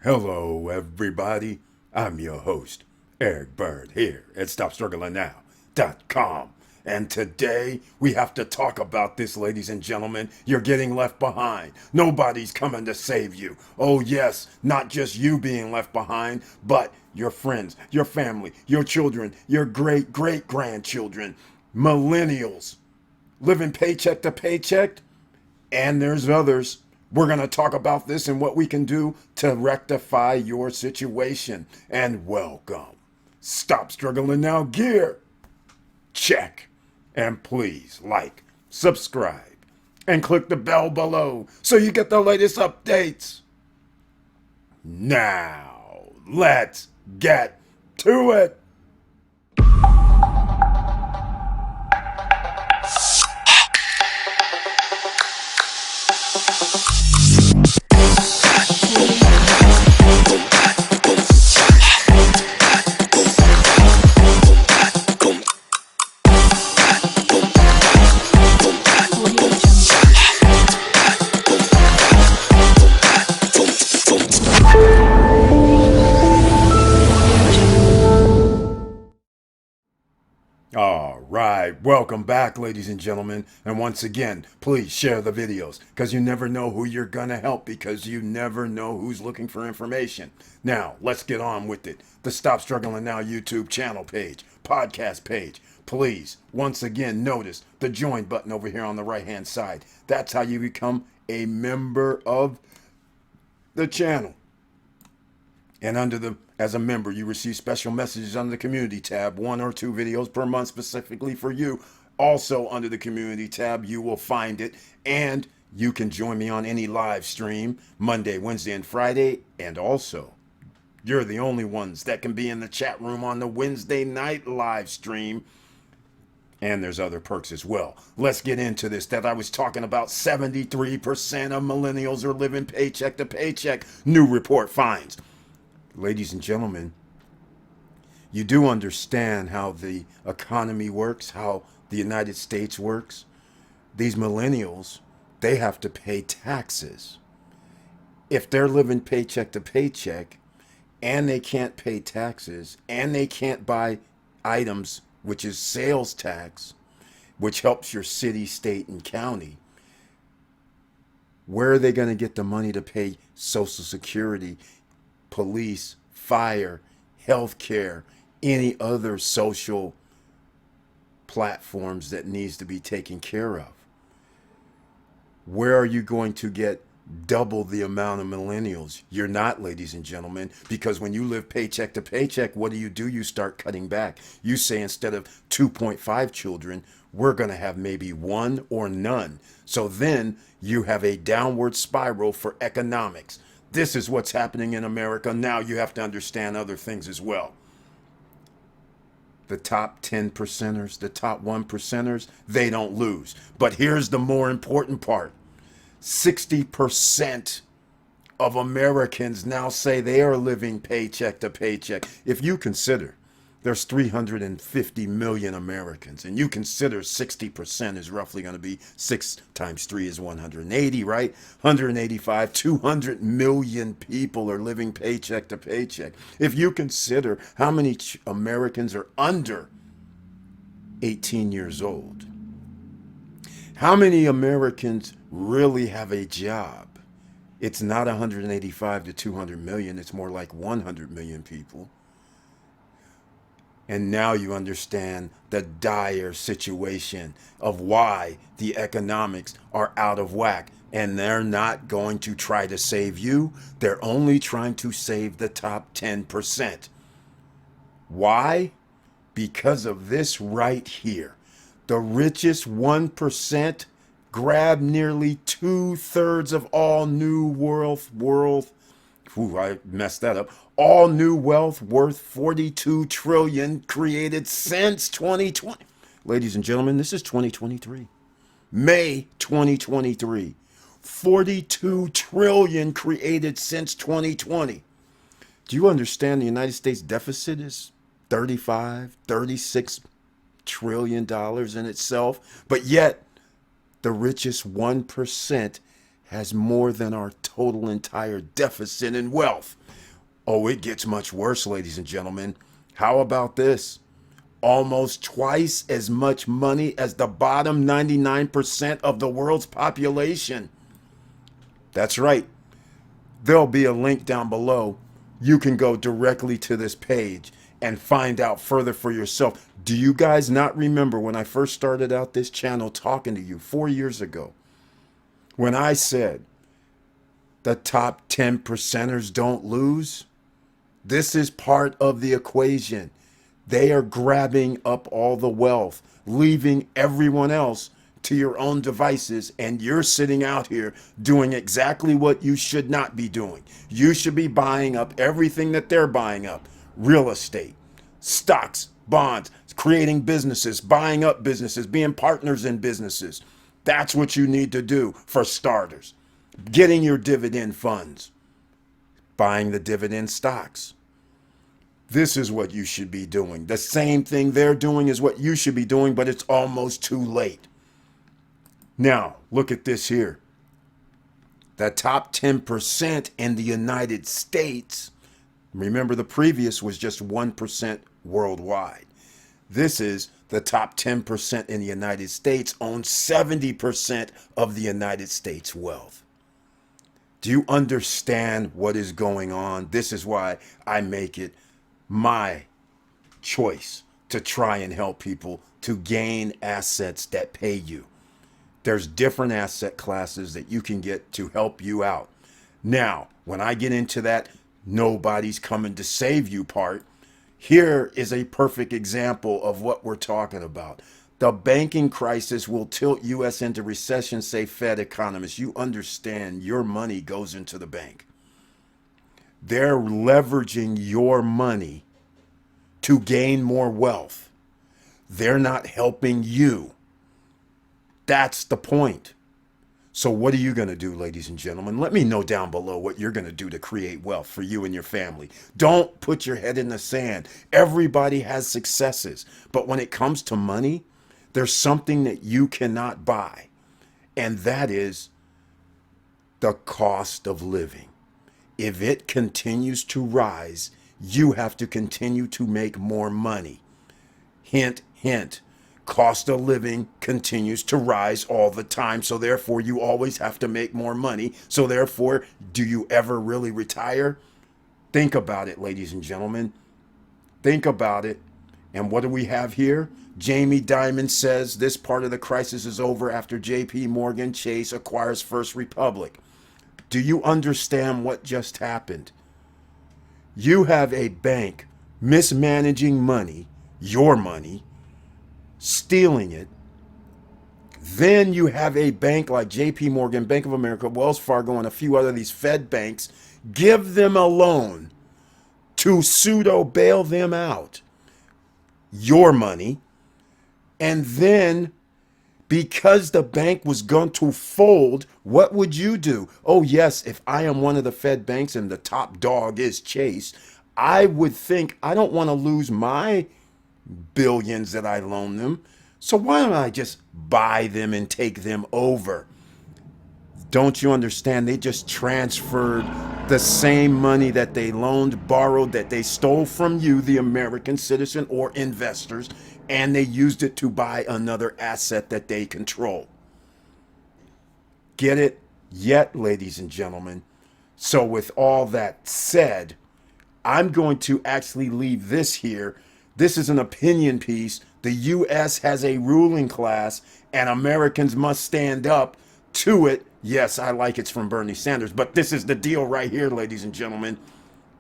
Hello, everybody. I'm your host, Eric Bird, here at StopStrugglingNow.com. And today we have to talk about this, ladies and gentlemen. You're getting left behind. Nobody's coming to save you. Oh, yes, not just you being left behind, but your friends, your family, your children, your great great grandchildren, millennials living paycheck to paycheck, and there's others. We're going to talk about this and what we can do to rectify your situation. And welcome. Stop Struggling Now gear. Check. And please like, subscribe, and click the bell below so you get the latest updates. Now, let's get to it. All right, welcome back, ladies and gentlemen. And once again, please share the videos because you never know who you're going to help because you never know who's looking for information. Now, let's get on with it. The Stop Struggling Now YouTube channel page, podcast page. Please, once again, notice the join button over here on the right-hand side. That's how you become a member of the channel. And as a member, you receive special messages under the community tab, 1 or 2 videos per month specifically for you. Also under the community tab, you will find it. And you can join me on any live stream Monday, Wednesday, and Friday. And also, you're the only ones that can be in the chat room on the Wednesday night live stream. And there's other perks as well. Let's get into this that I was talking about. 73% of millennials are living paycheck to paycheck. New report finds. Ladies and gentlemen, you do understand how the economy works, how the United States works. These millennials, they have to pay taxes. If they're living paycheck to paycheck and they can't pay taxes and they can't buy items, which is sales tax, which helps your city, state, and county, where are they going to get the money to pay Social Security, police, fire, healthcare, any other social platforms that needs to be taken care of? Where are you going to get double the amount of millennials? You're not, ladies and gentlemen, because when you live paycheck to paycheck, what do? You start cutting back. You say instead of 2.5 children, we're going to have maybe 1 or none. So then you have a downward spiral for economics. This is what's happening in America. Now you have to understand other things as well. The top 10 percenters, the top 1 percenters, they don't lose. But here's the more important part. 60% of Americans now say they are living paycheck to paycheck. If you consider there's 350 million Americans, and you consider 60% is roughly going to be 6 times 3 is 180, right? 185, 200 million people are living paycheck to paycheck. If you consider how many Americans are under 18 years old, how many Americans really have a job? It's not 185 to 200 million. It's more like 100 million people. And now you understand the dire situation of why the economics are out of whack. And they're not going to try to save you. They're only trying to save the top 10%. Why? Because of this right here. The richest 1% grab nearly 2/3 of all new I messed that up. All new wealth worth 42 trillion created since 2020. Ladies and gentlemen, this is 2023. May 2023. 42 trillion created since 2020. Do you understand the United States deficit is 35, 36 trillion dollars in itself? But yet the richest 1% has more than our total entire deficit in wealth. Oh, it gets much worse, ladies and gentlemen. How about this? Almost twice as much money as the bottom 99% of the world's population. That's right. There'll be a link down below. You can go directly to this page and find out further for yourself. Do you guys not remember when I first started out this channel talking to you 4 years ago? When I said the top 10 percenters don't lose? This is part of the equation. They are grabbing up all the wealth, leaving everyone else to your own devices, and you're sitting out here doing exactly what you should not be doing. You should be buying up everything that they're buying up. Real estate, stocks, bonds, creating businesses, buying up businesses, being partners in businesses. That's what you need to do for starters. Getting your dividend funds, buying the dividend stocks. This is what you should be doing. The same thing they're doing is what you should be doing, but it's almost too late. Now, look at this here. The top 10% in the United States, remember the previous was just 1% worldwide. This is the top 10% in the United States owns 70% of the United States wealth. Do you understand what is going on? This is why I make it my choice to try and help people to gain assets that pay you. There's different asset classes that you can get to help you out. Now, when I get into that nobody's coming to save you part, here is a perfect example of what we're talking about. The banking crisis will tilt U.S. into recession, say Fed economists. You understand your money goes into the bank. They're leveraging your money to gain more wealth. They're not helping you. That's the point. So what are you going to do, ladies and gentlemen? Let me know down below what you're going to do to create wealth for you and your family. Don't put your head in the sand. Everybody has successes. But when it comes to money, there's something that you cannot buy. And that is the cost of living. If it continues to rise, you have to continue to make more money. Hint, hint. Cost of living continues to rise all the time. So therefore, you always have to make more money. So therefore, do you ever really retire? Think about it, ladies and gentlemen. Think about it. And what do we have here? Jamie Dimon says this part of the crisis is over after JP Morgan Chase acquires First Republic. Do you understand what just happened? You have a bank mismanaging money, your money, stealing it. Then you have a bank like JP Morgan, Bank of America, Wells Fargo, and a few other these Fed banks give them a loan to pseudo bail them out. Your money. And then because the bank was going to fold, what would you do? Oh, yes, if I am one of the Fed banks and the top dog is Chase, I would think I don't want to lose my billions that I loan them. So why don't I just buy them and take them over? Don't you understand? They just transferred the same money that they loaned, borrowed, that they stole from you, the American citizen or investors, and they used it to buy another asset that they control. Get it yet, ladies and gentlemen? So with all that said, I'm going to actually leave this here. This is an opinion piece. The U.S. has a ruling class and Americans must stand up to it. Yes, I like it's from Bernie Sanders, but this is the deal right here, ladies and gentlemen.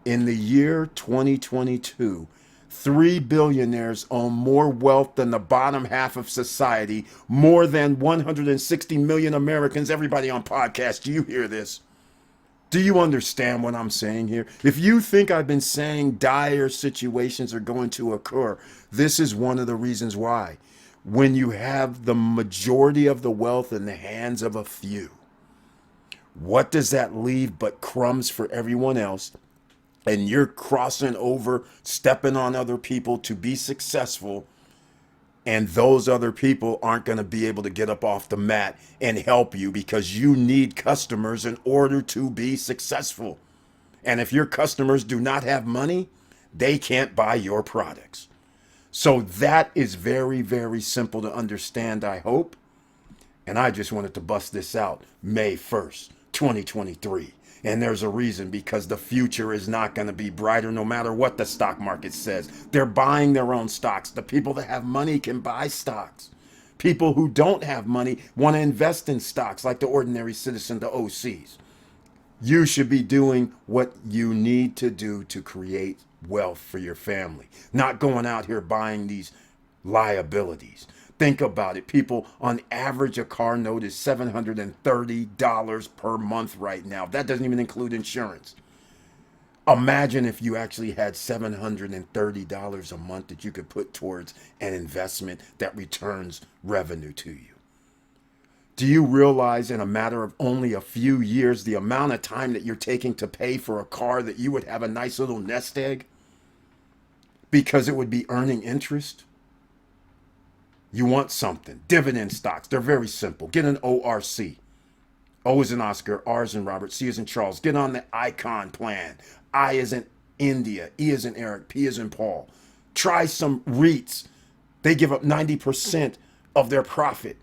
In the year 2022, 3 billionaires own more wealth than the bottom half of society, more than 160 million Americans. Everybody on podcast, do you hear this? Do you understand what I'm saying here? If you think I've been saying dire situations are going to occur, this is one of the reasons why. When you have the majority of the wealth in the hands of a few, what does that leave but crumbs for everyone else? And you're crossing over, stepping on other people to be successful. And those other people aren't going to be able to get up off the mat and help you because you need customers in order to be successful. And if your customers do not have money, they can't buy your products. So that is very, very simple to understand, I hope. And I just wanted to bust this out May 1st, 2023. And there's a reason, because the future is not going to be brighter no matter what the stock market says. They're buying their own stocks. The people that have money can buy stocks. People who don't have money want to invest in stocks like the ordinary citizen, the OCs. You should be doing what you need to do to create wealth for your family, not going out here buying these liabilities. Think about it. People, on average, a car note is $730 per month right now. That doesn't even include insurance. Imagine if you actually had $730 a month that you could put towards an investment that returns revenue to you. Do you realize in a matter of only a few years the amount of time that you're taking to pay for a car that you would have a nice little nest egg because it would be earning interest? You want something. Dividend stocks. They're very simple. Get an ORC. O is in Oscar, R is in Robert, C is in Charles. Get on the Icon plan. I is in India, E is in Eric, P is in Paul. Try some REITs. They give up 90% of their profit.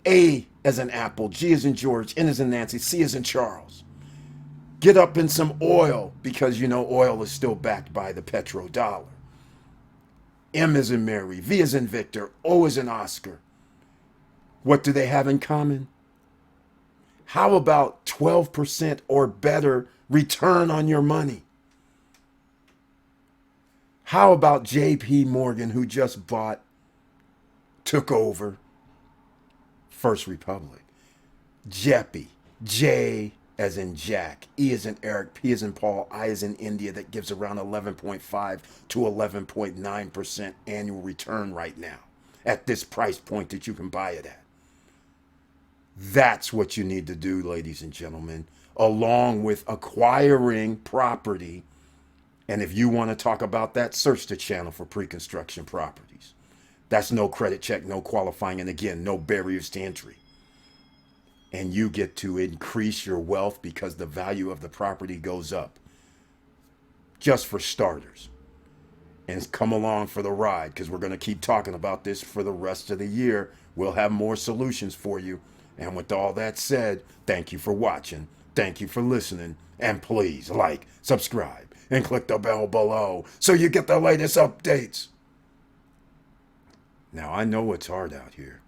A as in Apple, G is in George, N is in Nancy, C is in Charles. Get up in some oil because you know oil is still backed by the petrodollar. M is in Mary, V is in Victor, O is in Oscar. What do they have in common? How about 12% or better return on your money? How about JP Morgan, who just took over First Republic? JEPI, J as in Jack, E as in Eric, P as in Paul, I as in India, that gives around 11.5 to 11.9% annual return right now at this price point that you can buy it at. That's what you need to do, ladies and gentlemen, along with acquiring property. And if you want to talk about that, search the channel for pre-construction properties. That's no credit check, no qualifying, and again, no barriers to entry. And you get to increase your wealth because the value of the property goes up. Just for starters. And come along for the ride, because we're going to keep talking about this for the rest of the year. We'll have more solutions for you. And with all that said, thank you for watching. Thank you for listening. And please like, subscribe, and click the bell below so you get the latest updates. Now, I know it's hard out here.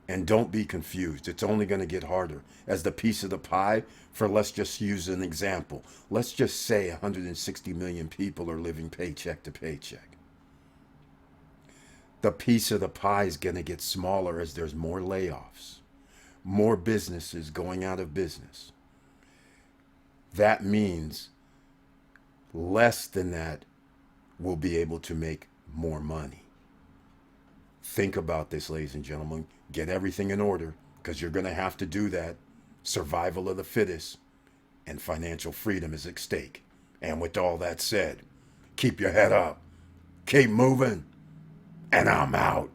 And don't be confused. It's only going to get harder as the piece of the pie, for let's just use an example. Let's just say 160 million people are living paycheck to paycheck. The piece of the pie is going to get smaller as there's more layoffs, more businesses going out of business. That means less than that will be able to make more money. Think about this, ladies and gentlemen. Get everything in order, because you're going to have to do that. Survival of the fittest and financial freedom is at stake. And with all that said, keep your head up, keep moving, and I'm out.